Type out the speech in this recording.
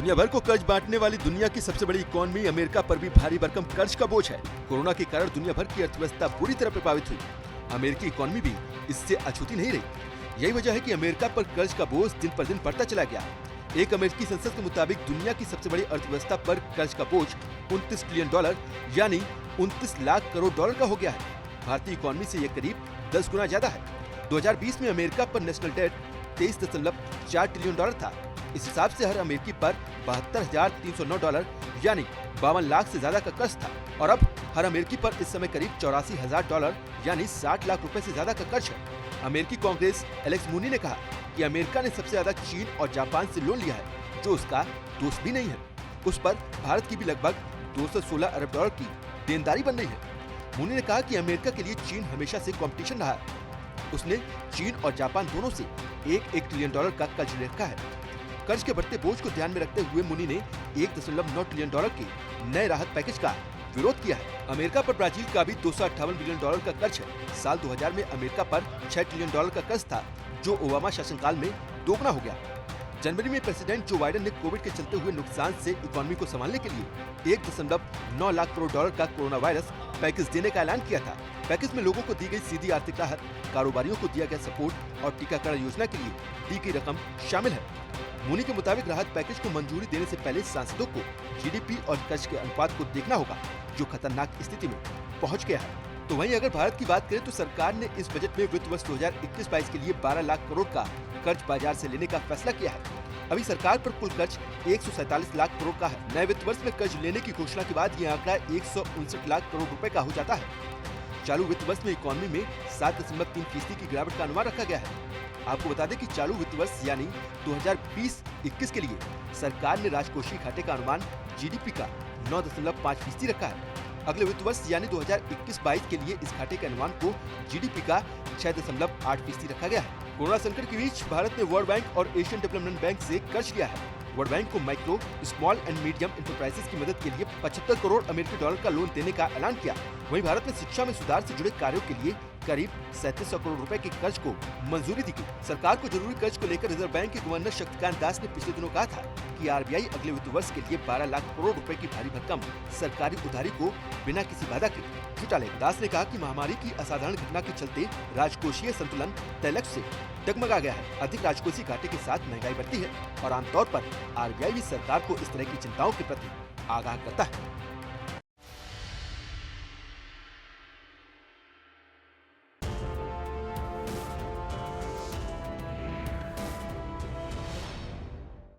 दुनिया भर को कर्ज बांटने वाली दुनिया की सबसे बड़ी इकोनॉमी अमेरिका पर भी भारी भरकम कर्ज का बोझ है। कोरोना के कारण दुनिया भर की अर्थव्यवस्था बुरी तरह प्रभावित हुई। अमेरिकी इकोनॉमी भी इससे अछूती नहीं रही। यही वजह है कि अमेरिका पर कर्ज का बोझ दिन पर दिन बढ़ता चला गया। एक अमेरिकी संसद के मुताबिक दुनिया की सबसे बड़ी अर्थव्यवस्था पर कर्ज का बोझ $29 ट्रिलियन यानी 29 लाख करोड़ डॉलर का हो गया है। भारतीय इकोनॉमी से ये करीब 10 गुना ज्यादा है। 2020 में अमेरिका पर नेशनल डेट $23.4 ट्रिलियन था। इस हिसाब से हर अमेरिकी पर $72,309 यानी 52 लाख से ज्यादा का कर्ज था और अब हर अमेरिकी पर इस समय करीब $84,000 यानी 60 लाख रुपए से ज्यादा का कर्ज है। अमेरिकी कांग्रेस एलेक्स मूनी ने कहा कि अमेरिका ने सबसे ज्यादा चीन और जापान से लोन लिया है, जो उसका दोस्त भी नहीं है। उस पर भारत की भी लगभग $216 अरब की देनदारी बन रही है। मूनी ने कहा कि अमेरिका के लिए चीन हमेशा से कंपटीशन रहा है। उसने चीन और जापान दोनों से $1 ट्रिलियन का कर्ज ले रखा है। कर्ज के बढ़ते बोझ को ध्यान में रखते हुए मूनी ने $1.9 ट्रिलियन के नए राहत पैकेज का विरोध किया है। अमेरिका पर ब्राजील का भी $258 बिलियन का कर्ज है। साल 2000 में अमेरिका पर $6 ट्रिलियन का कर्ज था, जो ओबामा शासनकाल में दोगुना हो गया। जनवरी में प्रेसिडेंट जो बाइडेन ने कोविड के चलते हुए नुकसान से इकोनॉमी को संभालने के लिए $1.9 लाख करोड़ का कोरोना वायरस पैकेज देने का ऐलान किया था। पैकेज में लोगों को दी गई सीधी आर्थिक राहत, कारोबारियों को दिया गया सपोर्ट और टीकाकरण योजना के लिए दी गई रकम शामिल है। मूनी के मुताबिक राहत पैकेज को मंजूरी देने से पहले सांसदों को जीडीपी और कर्ज के अनुपात को देखना होगा, जो खतरनाक स्थिति में पहुंच गया है। तो वहीं अगर भारत की बात करें तो सरकार ने इस बजट में वित्त वर्ष 2021-22 के लिए 12 लाख करोड़ का कर्ज बाजार से लेने का फैसला किया है। अभी सरकार पर कुल कर्ज 147 लाख करोड़ का है। नए वित्त वर्ष में कर्ज लेने की घोषणा के बाद ये आंकड़ा 159 लाख करोड़ रुपए का हो जाता है। चालू वित्त वर्ष में इकोनॉमी में 7.3% की गिरावट का अनुमान रखा गया है। आपको बता दें कि चालू वित्त वर्ष यानी 2020-21 के लिए सरकार ने राजकोषीय घाटे का अनुमान जीडीपी का 9.5% रखा है। अगले वित्त वर्ष यानी 2021-22 के लिए इस घाटे के अनुमान को जीडीपी का 6.8% रखा गया है। कोरोना संकट के बीच भारत ने वर्ल्ड बैंक और एशियन डेवलपमेंट बैंक से कर्ज लिया है। वर्ल्ड बैंक को micro, small and medium enterprises की मदद के लिए $75 करोड़ अमेरिकी डॉलर का लोन देने का ऐलान किया। वहीं भारत में शिक्षा में सुधार से जुड़े कार्यों के लिए करीब 3700 करोड़ रुपए के कर्ज को मंजूरी दी गई। सरकार को जरूरी कर्ज को लेकर रिजर्व बैंक के गवर्नर शक्तिकांत दास ने पिछले दिनों कहा था कि आरबीआई अगले वित्त वर्ष के लिए 12 लाख करोड़ रुपए की भारी भरकम सरकारी उधारी को बिना किसी बाधा के जुटा लेगा। दास ने कहा कि महामारी की असाधारण घटना के चलते राजकोषीय संतुलन तय लक्ष्य से डगमगा गया है। अधिक राजकोषीय घाटे के साथ महंगाई बढ़ती है और आमतौर पर आरबीआई भी सरकार को इस तरह की चिंताओं के प्रति आगाह करता है।